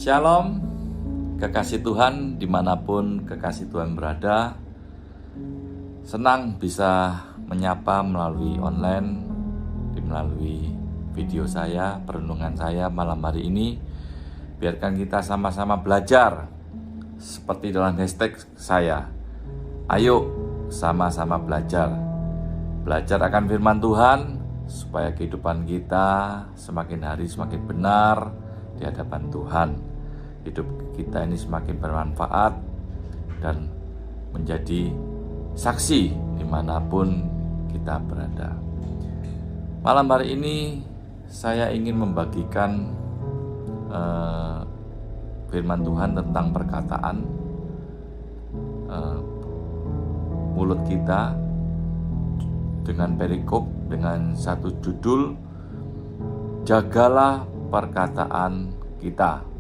Shalom, kekasih Tuhan dimanapun kekasih Tuhan berada. Senang bisa menyapa melalui online, melalui video saya, perenungan saya malam hari ini. Biarkan kita sama-sama belajar seperti dalam hashtag saya. Ayo sama-sama belajar. Belajar akan firman Tuhan supaya kehidupan kita semakin hari semakin benar di hadapan Tuhan. Hidup kita ini semakin bermanfaat dan menjadi saksi dimanapun kita berada. Malam hari ini saya ingin membagikan firman Tuhan tentang perkataan mulut kita dengan perikop dengan satu judul, jagalah perkataan kita.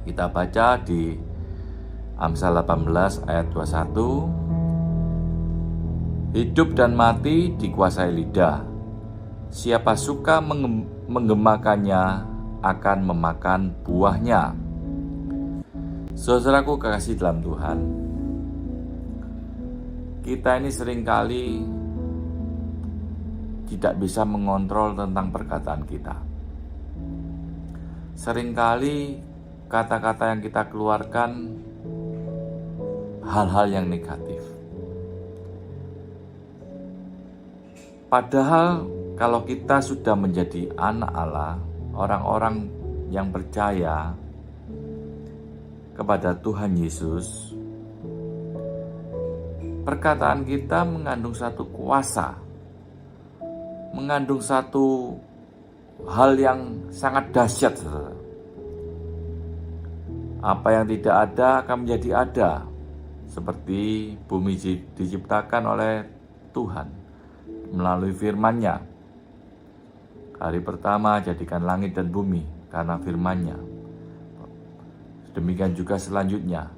Kita baca di Amsal 18 ayat 21. Hidup dan mati dikuasai lidah. Siapa suka menggemakannya akan memakan buahnya. Saudaraku kekasih dalam Tuhan, kita ini seringkali tidak bisa mengontrol tentang perkataan kita. Seringkali kata-kata yang kita keluarkan hal-hal yang negatif. Padahal kalau kita sudah menjadi anak Allah, orang-orang yang percaya kepada Tuhan Yesus, perkataan kita mengandung satu kuasa, mengandung satu hal yang sangat dahsyat, saudara. Apa yang tidak ada akan menjadi ada, seperti bumi diciptakan oleh Tuhan melalui firman-Nya. Hari pertama jadikan langit dan bumi karena firman-Nya. Demikian juga selanjutnya,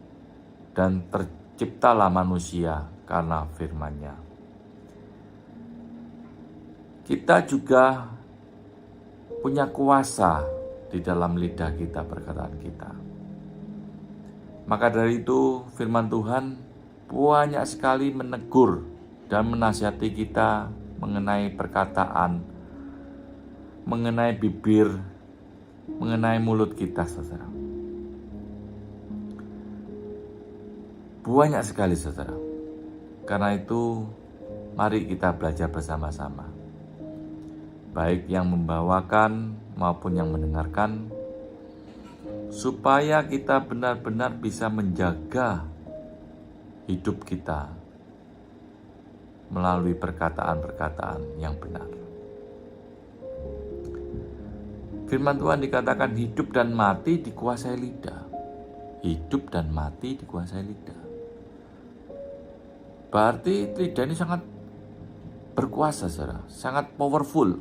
dan terciptalah manusia karena firman-Nya. Kita juga punya kuasa di dalam lidah kita, perkataan kita. Maka dari itu firman Tuhan banyak sekali menegur dan menasihati kita mengenai perkataan, mengenai bibir, mengenai mulut kita, saudara. Banyak sekali, saudara. Karena itu mari kita belajar bersama-sama. Baik yang membawakan maupun yang mendengarkan, supaya kita benar-benar bisa menjaga hidup kita melalui perkataan-perkataan yang benar. Firman Tuhan dikatakan hidup dan mati dikuasai lidah. Hidup dan mati dikuasai lidah. Berarti lidah ini sangat berkuasa, saudara, sangat powerful.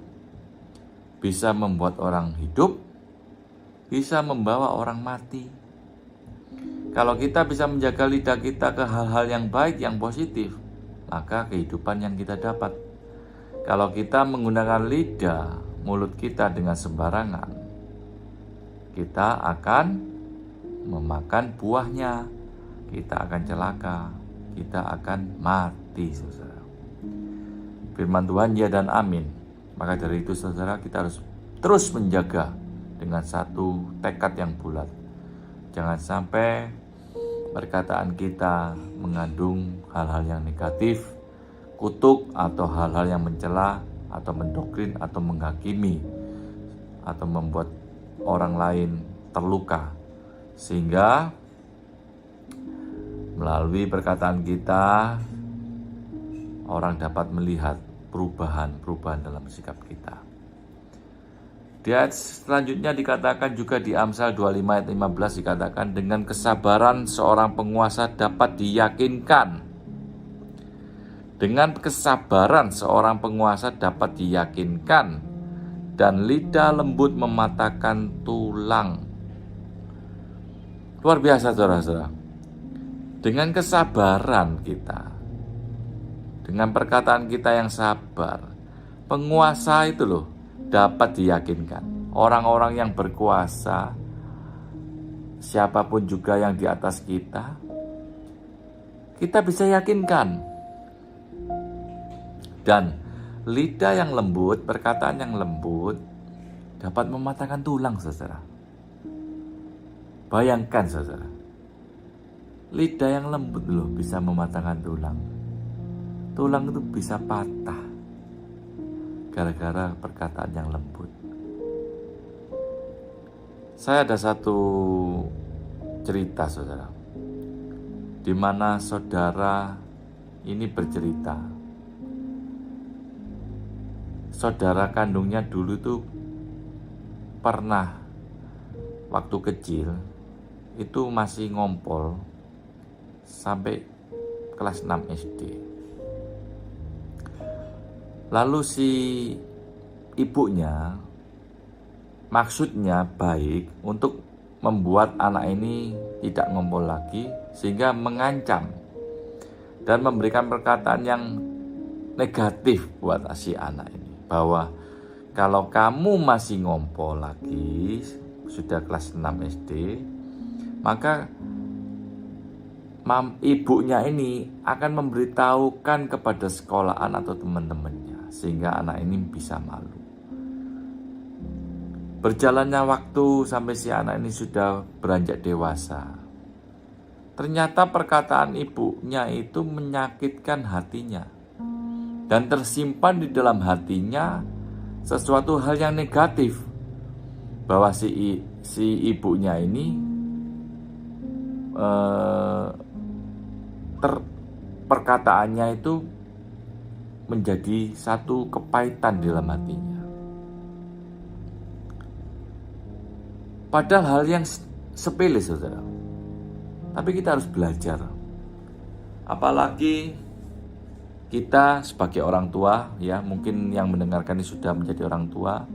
Bisa membuat orang hidup, bisa membawa orang mati. Kalau kita bisa menjaga lidah kita ke hal-hal yang baik, yang positif, maka kehidupan yang kita dapat. Kalau kita menggunakan lidah, mulut kita dengan sembarangan, kita akan memakan buahnya. Kita akan celaka, kita akan mati, saudara. Firman Tuhan ya dan amin. Maka dari itu, saudara, kita harus terus menjaga dengan satu tekad yang bulat. Jangan sampai perkataan kita mengandung hal-hal yang negatif, kutuk atau hal-hal yang mencela atau mendoktrin atau menghakimi atau membuat orang lain terluka. Sehingga melalui perkataan kita orang dapat melihat perubahan dalam sikap kita. Di ayat selanjutnya dikatakan juga di Amsal 25 ayat 15 dikatakan, dengan kesabaran seorang penguasa dapat diyakinkan. Dengan kesabaran seorang penguasa dapat diyakinkan, dan lidah lembut mematahkan tulang. Luar biasa, saudara-saudara. Dengan kesabaran kita, dengan perkataan kita yang sabar, penguasa itu dapat diyakinkan. Orang-orang yang berkuasa siapapun juga yang di atas kita bisa yakinkan. Dan lidah yang lembut, perkataan yang lembut dapat mematahkan tulang, saudara. Bayangkan, saudara, lidah yang lembut loh bisa mematahkan tulang. Tulang itu bisa patah gara-gara perkataan yang lembut. Saya ada satu cerita, saudara, di mana saudara ini bercerita. Saudara kandungnya dulu tuh pernah waktu kecil itu masih ngompol sampai kelas 6 SD. Lalu si ibunya maksudnya baik untuk membuat anak ini tidak ngompol lagi, sehingga mengancam dan memberikan perkataan yang negatif buat si anak ini, bahwa kalau kamu masih ngompol lagi sudah kelas 6 SD, maka ibunya ini akan memberitahukan kepada sekolahan atau teman-temannya, sehingga anak ini bisa malu. Berjalannya waktu sampai si anak ini sudah beranjak dewasa. Ternyata perkataan ibunya itu menyakitkan hatinya. Dan tersimpan di dalam hatinya sesuatu hal yang negatif. Bahwa si ibunya ini perkataannya itu menjadi satu kepahitan di dalam hatinya. Padahal hal yang sepele, saudara. Tapi kita harus belajar. Apalagi kita sebagai orang tua, ya mungkin yang mendengarkan ini sudah menjadi orang tua.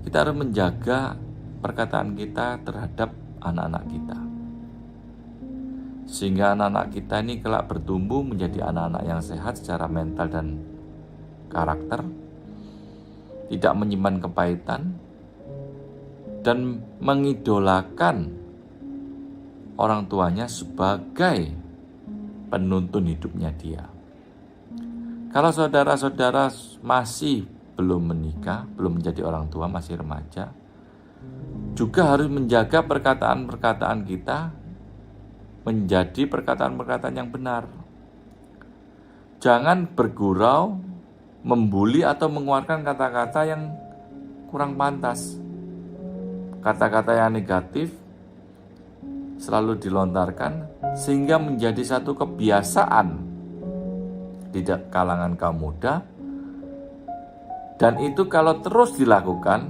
Kita harus menjaga perkataan kita terhadap anak-anak kita. Sehingga anak-anak kita ini kelak bertumbuh menjadi anak-anak yang sehat secara mental dan karakter. Tidak menyimpan kepahitan. Dan mengidolakan orang tuanya sebagai penuntun hidupnya dia. Kalau saudara-saudara masih belum menikah, belum menjadi orang tua, masih remaja, juga harus menjaga perkataan-perkataan kita menjadi perkataan-perkataan yang benar. Jangan bergurau, membuli atau mengeluarkan kata-kata yang kurang pantas. Kata-kata yang negatif selalu dilontarkan sehingga menjadi satu kebiasaan di kalangan kaum muda, dan itu kalau terus dilakukan,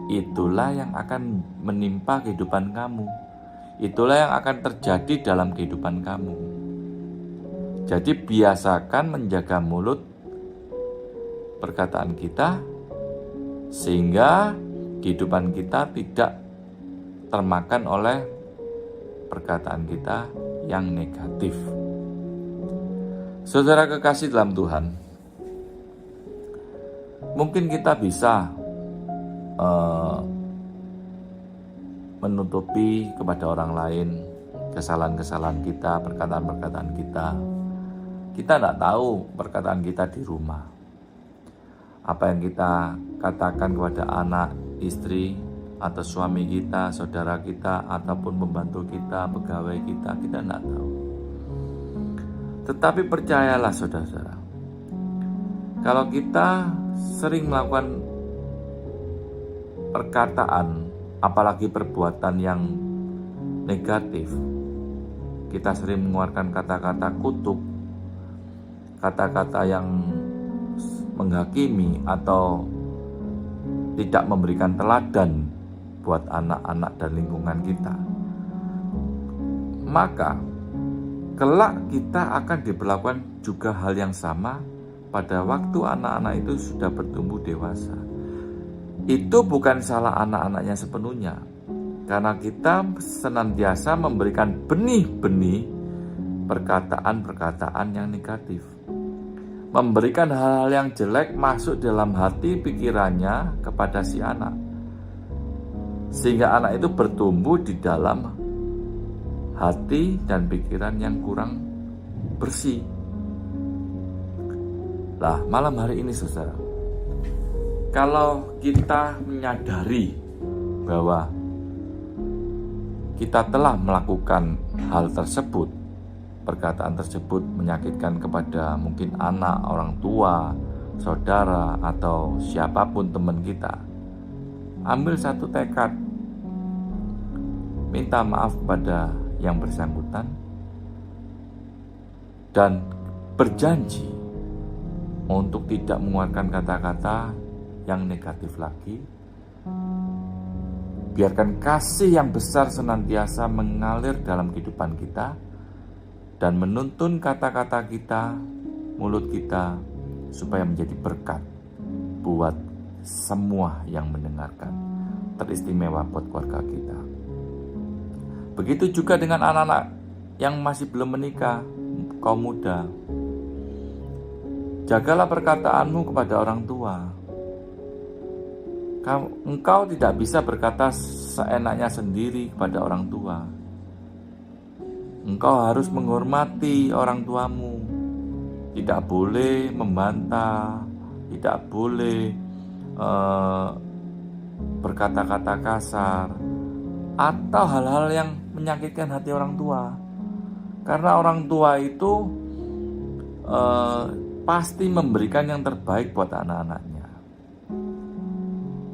itulah yang akan menimpa kehidupan kamu, itulah yang akan terjadi dalam kehidupan kamu. Jadi biasakan menjaga mulut perkataan kita sehingga kehidupan kita tidak termakan oleh perkataan kita yang negatif. Saudara kekasih dalam Tuhan, mungkin kita bisa menutupi kepada orang lain kesalahan-kesalahan kita, perkataan-perkataan kita. Kita tidak tahu perkataan kita di rumah. Apa yang kita katakan kepada anak, istri, atau suami kita, saudara kita, ataupun pembantu kita, pegawai kita tidak tahu. Tetapi percayalah saudara-saudara, kalau kita sering melakukan perkataan, apalagi perbuatan yang negatif, kita sering mengeluarkan kata-kata kutuk, kata-kata yang menghakimi atau tidak memberikan teladan buat anak-anak dan lingkungan kita, maka kelak kita akan diperlakukan juga hal yang sama pada waktu anak-anak itu sudah bertumbuh dewasa. Itu bukan salah anak-anaknya sepenuhnya, karena kita senantiasa memberikan benih-benih perkataan-perkataan yang negatif, memberikan hal-hal yang jelek masuk dalam hati pikirannya kepada si anak. sehingga anak itu bertumbuh di dalam hati dan pikiran yang kurang bersih. Nah, malam hari ini saudara, kalau kita menyadari bahwa kita telah melakukan hal tersebut, perkataan tersebut menyakitkan kepada mungkin anak, orang tua, saudara, atau siapapun teman kita, ambil satu tekad, minta maaf kepada yang bersangkutan, dan berjanji untuk tidak mengeluarkan kata-kata yang negatif lagi. Biarkan kasih yang besar senantiasa mengalir dalam kehidupan kita dan menuntun kata-kata kita, mulut kita, supaya menjadi berkat buat semua yang mendengarkan, teristimewa buat keluarga kita. Begitu juga dengan anak-anak yang masih belum menikah, kaum muda. Jagalah perkataanmu kepada orang tua. Engkau tidak bisa berkata seenaknya sendiri kepada orang tua. Engkau harus menghormati orang tuamu. Tidak boleh membantah, tidak boleh berkata-kata kasar, atau hal-hal yang menyakitkan hati orang tua. Karena orang tua itu pasti memberikan yang terbaik buat anak-anaknya.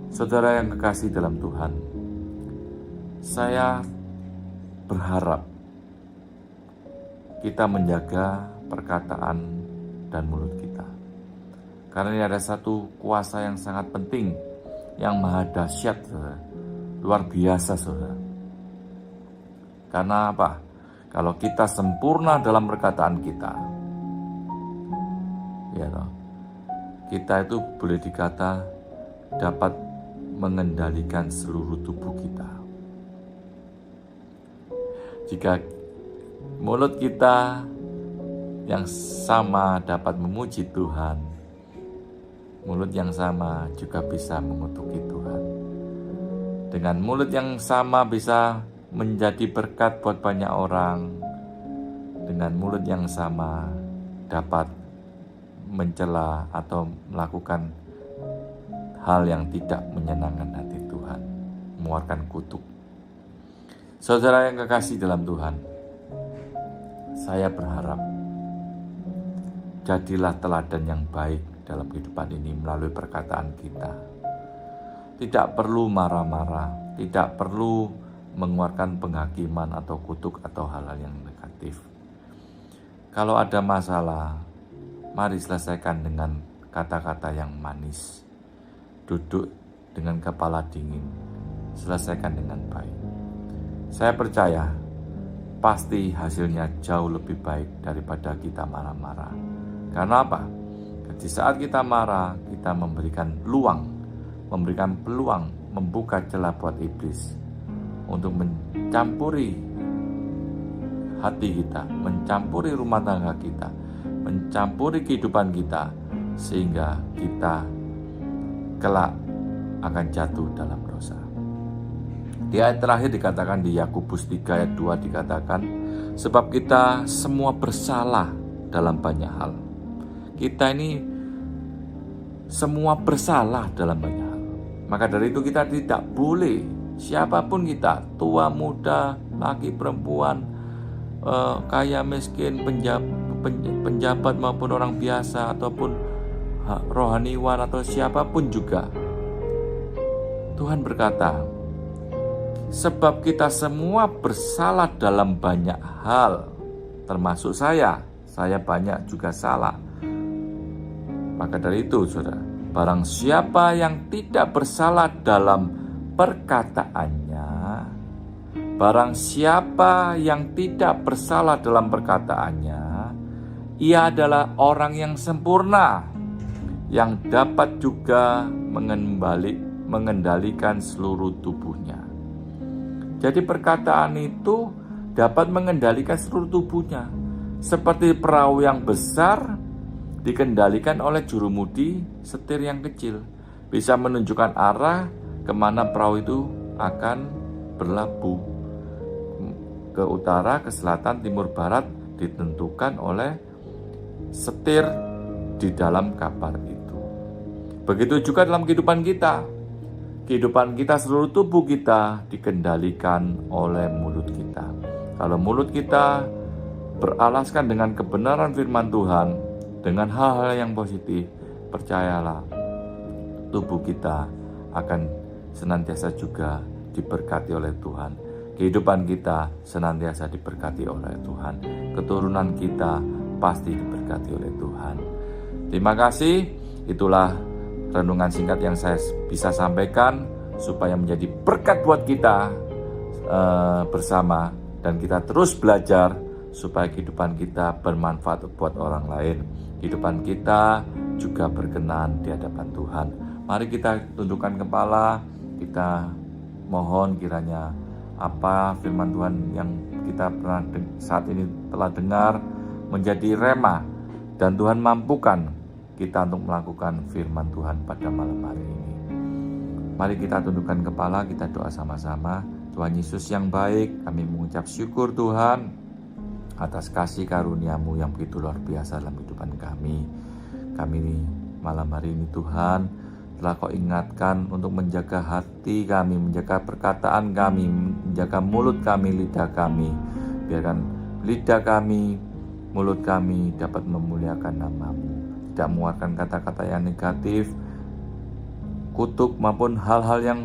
Saudara yang kekasih dalam Tuhan, saya berharap kita menjaga perkataan dan mulut kita. Karena ini ada satu kuasa yang sangat penting, yang maha dahsyat, saudara. Luar biasa, saudara. Karena apa? Kalau kita sempurna dalam perkataan kita, ya toh, kita itu boleh dikata dapat mengendalikan seluruh tubuh kita. Jika mulut kita yang sama dapat memuji Tuhan, mulut yang sama juga bisa mengutuki Tuhan. Dengan mulut yang sama bisa menjadi berkat buat banyak orang. Dengan mulut yang sama dapat mencela atau melakukan hal yang tidak menyenangkan hati Tuhan, mengeluarkan kutuk. Saudara yang kekasih dalam Tuhan, saya berharap jadilah teladan yang baik dalam kehidupan ini melalui perkataan kita. Tidak perlu marah-marah, tidak perlu mengeluarkan penghakiman atau kutuk atau hal-hal yang negatif. Kalau ada masalah, mari selesaikan dengan kata-kata yang manis. Duduk dengan kepala dingin, selesaikan dengan baik. Saya percaya pasti hasilnya jauh lebih baik daripada kita marah-marah. Karena apa? Di saat kita marah, kita memberikan peluang, membuka celah buat iblis untuk mencampuri hati kita, mencampuri rumah tangga kita, mencampuri kehidupan kita, sehingga kita kelak akan jatuh dalam dosa. Di ayat terakhir dikatakan di Yakobus 3 ayat 2 dikatakan, sebab kita semua bersalah dalam banyak hal. Kita ini semua bersalah dalam banyak hal. Maka dari itu kita tidak boleh, siapapun kita, tua, muda, laki, perempuan, kaya, miskin, penjabat maupun orang biasa, ataupun rohaniwan atau siapapun juga, Tuhan berkata, sebab kita semua bersalah dalam banyak hal, termasuk saya banyak juga salah. Maka dari itu, saudara, barang siapa yang tidak bersalah dalam perkataannya, barang siapa yang tidak bersalah dalam perkataannya, ia adalah orang yang sempurna, yang dapat juga mengendalikan seluruh tubuhnya. Jadi perkataan itu dapat mengendalikan seluruh tubuhnya. Seperti perahu yang besar dikendalikan oleh jurumudi setir yang kecil. Bisa menunjukkan arah kemana perahu itu akan berlabuh ke utara, ke selatan, timur, barat, ditentukan oleh setir di dalam kapal itu. Begitu juga dalam kehidupan kita. Kehidupan kita, seluruh tubuh kita dikendalikan oleh mulut kita. Kalau mulut kita beralaskan dengan kebenaran firman Tuhan, dengan hal-hal yang positif, percayalah, tubuh kita akan senantiasa juga diberkati oleh Tuhan. Kehidupan kita senantiasa diberkati oleh Tuhan. Keturunan kita pasti diberkati oleh Tuhan. Terima kasih. Itulah renungan singkat yang saya bisa sampaikan supaya menjadi berkat buat kita bersama, dan kita terus belajar supaya kehidupan kita bermanfaat buat orang lain. Kehidupan kita juga berkenan di hadapan Tuhan. Mari kita tundukkan kepala, kita mohon kiranya apa firman Tuhan yang kita pernah saat ini telah dengar menjadi rema, dan Tuhan mampukan kita untuk melakukan firman Tuhan pada malam hari ini. Mari kita tundukkan kepala, kita doa sama-sama. Tuhan Yesus yang baik, kami mengucap syukur Tuhan atas kasih karunia-Mu yang begitu luar biasa dalam kehidupan kami. Kami malam hari ini Tuhan telah Kau ingatkan untuk menjaga hati kami, menjaga perkataan kami, menjaga mulut kami, lidah kami. Biarkan lidah kami, mulut kami dapat memuliakan nama-Mu, tidak mengeluarkan kata-kata yang negatif, kutuk maupun hal-hal yang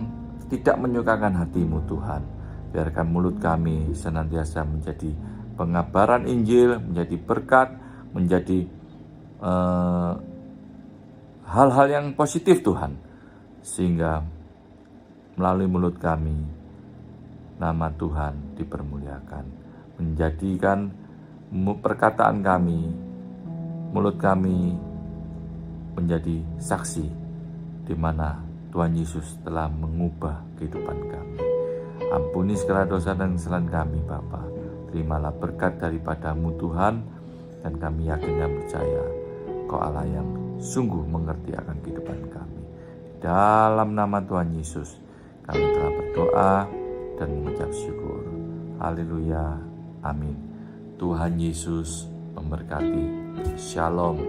tidak menyukakan hati-Mu Tuhan. Biarkan mulut kami senantiasa menjadi pengabaran Injil, menjadi berkat, menjadi hal-hal yang positif Tuhan, sehingga melalui mulut kami nama Tuhan dipermuliakan. Menjadikan perkataan kami, mulut kami menjadi saksi di mana Tuhan Yesus telah mengubah kehidupan kami. Ampuni segala dosa dan kesalahan kami Bapa. Terimalah berkat daripada-Mu Tuhan, dan kami yakin dan percaya Kau Allah yang sungguh mengerti akan kehidupan kami. Dalam nama Tuhan Yesus kami telah berdoa dan mengucap syukur. Haleluya. Amin. Tuhan Yesus memberkati. Shalom.